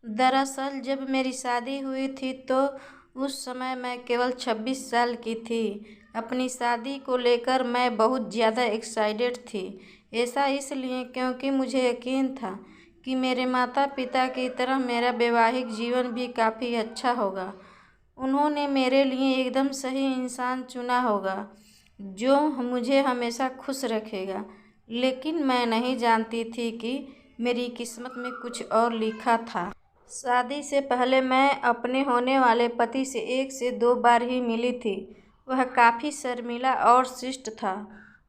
दरअसल जब मेरी शादी हुई थी तो उस समय मैं केवल 26 साल की थी। अपनी शादी को लेकर मैं बहुत ज़्यादा एक्साइटेड थी। ऐसा इसलिए क्योंकि मुझे यकीन था कि मेरे माता पिता की तरह मेरा वैवाहिक जीवन भी काफ़ी अच्छा होगा। उन्होंने मेरे लिए एकदम सही इंसान चुना होगा जो मुझे हमेशा खुश रखेगा। लेकिन मैं नहीं जानती थी कि मेरी किस्मत में कुछ और लिखा था। शादी से पहले मैं अपने होने वाले पति से 1 से 2 बार ही मिली थी। वह काफ़ी शर्मीला और शिष्ट था।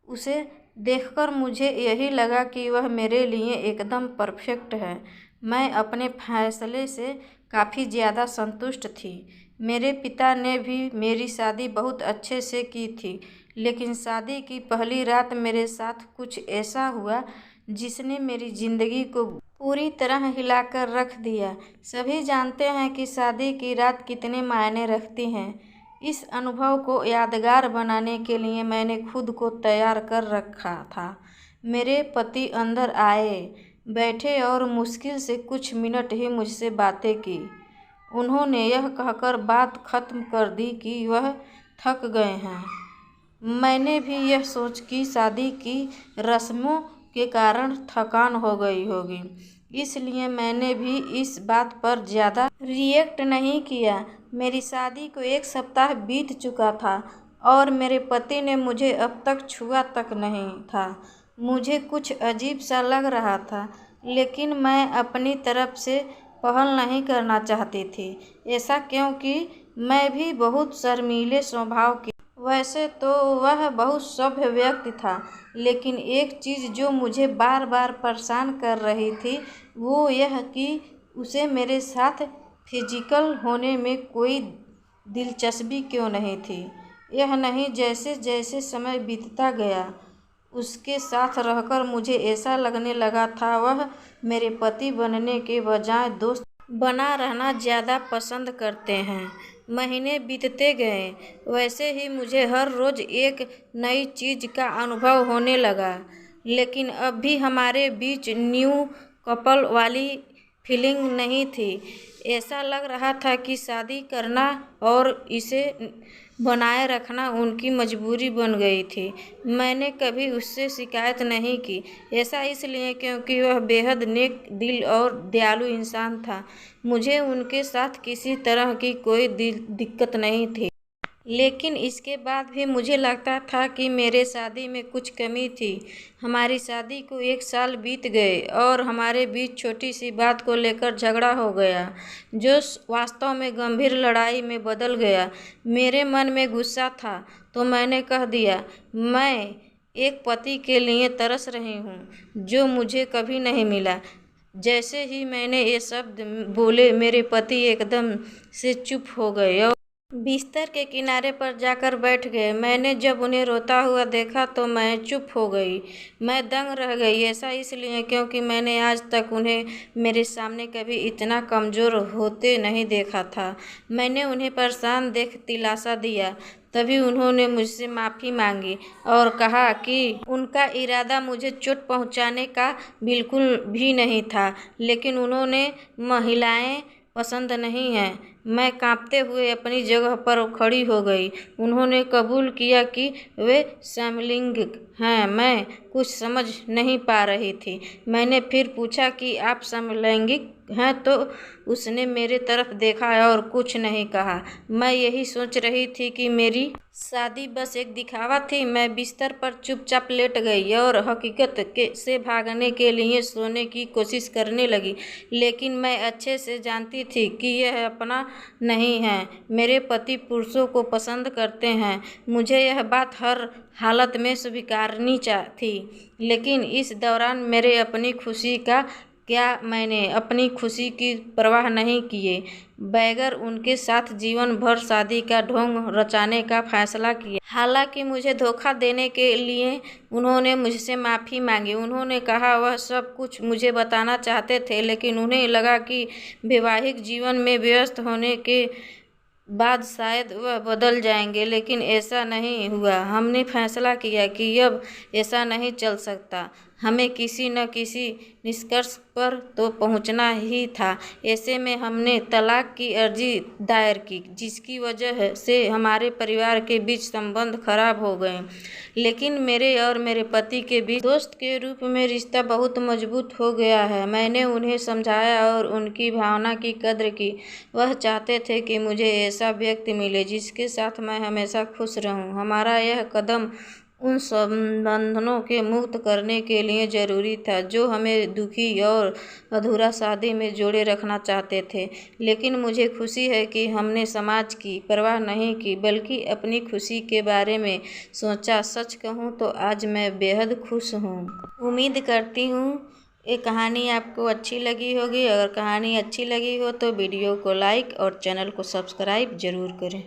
उसे देखकर मुझे यही लगा कि वह मेरे लिए एकदम परफेक्ट है। मैं अपने फैसले से काफ़ी ज़्यादा संतुष्ट थी। मेरे पिता ने भी मेरी शादी बहुत अच्छे से की थी, लेकिन शादी की पहली रात मेरे साथ कुछ ऐसा हुआ जिसने मेरी ज़िंदगी को पूरी तरह हिलाकर रख दिया। सभी जानते हैं कि शादी की रात कितने मायने रखती हैं। इस अनुभव को यादगार बनाने के लिए मैंने खुद को तैयार कर रखा था। मेरे पति अंदर आए, बैठे और मुश्किल से कुछ मिनट ही मुझसे बातें की। उन्होंने यह कहकर बात खत्म कर दी कि वह थक गए हैं। मैंने भी यह सोच कि शादी की रस्मों के कारण थकान हो गई होगी, इसलिए मैंने भी इस बात पर ज़्यादा रिएक्ट नहीं किया। मेरी शादी को 1 सप्ताह बीत चुका था और मेरे पति ने मुझे अब तक छुआ तक नहीं था। मुझे कुछ अजीब सा लग रहा था, लेकिन मैं अपनी तरफ से पहल नहीं करना चाहती थी। ऐसा क्योंकि मैं भी बहुत शर्मीले स्वभाव की। वैसे तो वह बहुत सभ्य व्यक्ति था, लेकिन एक चीज़ जो मुझे बार बार परेशान कर रही थी वो यह कि उसे मेरे साथ फिजिकल होने में कोई दिलचस्पी क्यों नहीं थी। यह नहीं, जैसे जैसे समय बीतता गया उसके साथ रहकर मुझे ऐसा लगने लगा था वह मेरे पति बनने के बजाय दोस्त बना रहना ज़्यादा पसंद करते हैं। महीने बीतते गए, वैसे ही मुझे हर रोज़ एक नई चीज़ का अनुभव होने लगा, लेकिन अब भी हमारे बीच न्यू कपल वाली फीलिंग नहीं थी। ऐसा लग रहा था कि शादी करना और इसे बनाए रखना उनकी मजबूरी बन गई थी। मैंने कभी उससे शिकायत नहीं की। ऐसा इसलिए क्योंकि वह बेहद नेक दिल और दयालु इंसान था। मुझे उनके साथ किसी तरह की कोई दिक्कत नहीं थी। लेकिन इसके बाद भी मुझे लगता था कि मेरे शादी में कुछ कमी थी। हमारी शादी को 1 साल बीत गए और हमारे बीच छोटी सी बात को लेकर झगड़ा हो गया, जो वास्तव में गंभीर लड़ाई में बदल गया। मेरे मन में गुस्सा था तो मैंने कह दिया, मैं एक पति के लिए तरस रही हूँ जो मुझे कभी नहीं मिला। जैसे ही मैंने ये शब्द बोले मेरे पति एकदम से चुप हो गए और बिस्तर के किनारे पर जाकर बैठ गए। मैंने जब उन्हें रोता हुआ देखा तो मैं चुप हो गई। मैं दंग रह गई। ऐसा इसलिए क्योंकि मैंने आज तक उन्हें मेरे सामने कभी इतना कमज़ोर होते नहीं देखा था। मैंने उन्हें परेशान देख दिलासा दिया। तभी उन्होंने मुझसे माफ़ी मांगी और कहा कि उनका इरादा मुझे चोट पहुंचाने का बिल्कुल भी नहीं था, लेकिन उन्होंने महिलाएं पसंद नहीं हैं। मैं कांपते हुए अपनी जगह पर खड़ी हो गई। उन्होंने कबूल किया कि वे समलैंगिक हैं। मैं कुछ समझ नहीं पा रही थी। मैंने फिर पूछा कि आप समलैंगिक हैं, तो उसने मेरे तरफ देखा और कुछ नहीं कहा। मैं यही सोच रही थी कि मेरी शादी बस एक दिखावा थी। मैं बिस्तर पर चुपचाप लेट गई और हकीकत से भागने के लिए सोने की कोशिश करने लगी, लेकिन मैं अच्छे से जानती थी कि यह अपना नहीं है। मेरे पति पुरुषों को पसंद करते हैं। मुझे यह बात हर हालत में स्वीकारनी थी, लेकिन इस दौरान मेरे अपनी खुशी का क्या, मैंने अपनी खुशी की परवाह नहीं किए बगैर उनके साथ जीवन भर शादी का ढोंग रचाने का फैसला किया। हालांकि मुझे धोखा देने के लिए उन्होंने मुझसे माफ़ी मांगी। उन्होंने कहा वह सब कुछ मुझे बताना चाहते थे, लेकिन उन्हें लगा कि वैवाहिक जीवन में व्यस्त होने के बाद शायद वह बदल जाएंगे, लेकिन ऐसा नहीं हुआ। हमने फैसला किया कि अब ऐसा नहीं चल सकता। हमें किसी न किसी निष्कर्ष पर तो पहुंचना ही था। ऐसे में हमने तलाक की अर्जी दायर की, जिसकी वजह से हमारे परिवार के बीच संबंध खराब हो गए। लेकिन मेरे और मेरे पति के बीच दोस्त के रूप में रिश्ता बहुत मजबूत हो गया है। मैंने उन्हें समझाया और उनकी भावना की कद्र की। वह चाहते थे कि मुझे ऐसा व्यक्ति मिले जिसके साथ मैं हमेशा खुश रहूं। हमारा यह कदम उन बंधनों के मुक्त करने के लिए जरूरी था जो हमें दुखी और अधूरा शादी में जोड़े रखना चाहते थे। लेकिन मुझे खुशी है कि हमने समाज की परवाह नहीं की, बल्कि अपनी खुशी के बारे में सोचा। सच कहूँ तो आज मैं बेहद खुश हूँ। उम्मीद करती हूँ ये कहानी आपको अच्छी लगी होगी। अगर कहानी अच्छी लगी हो तो वीडियो को लाइक और चैनल को सब्सक्राइब जरूर करें।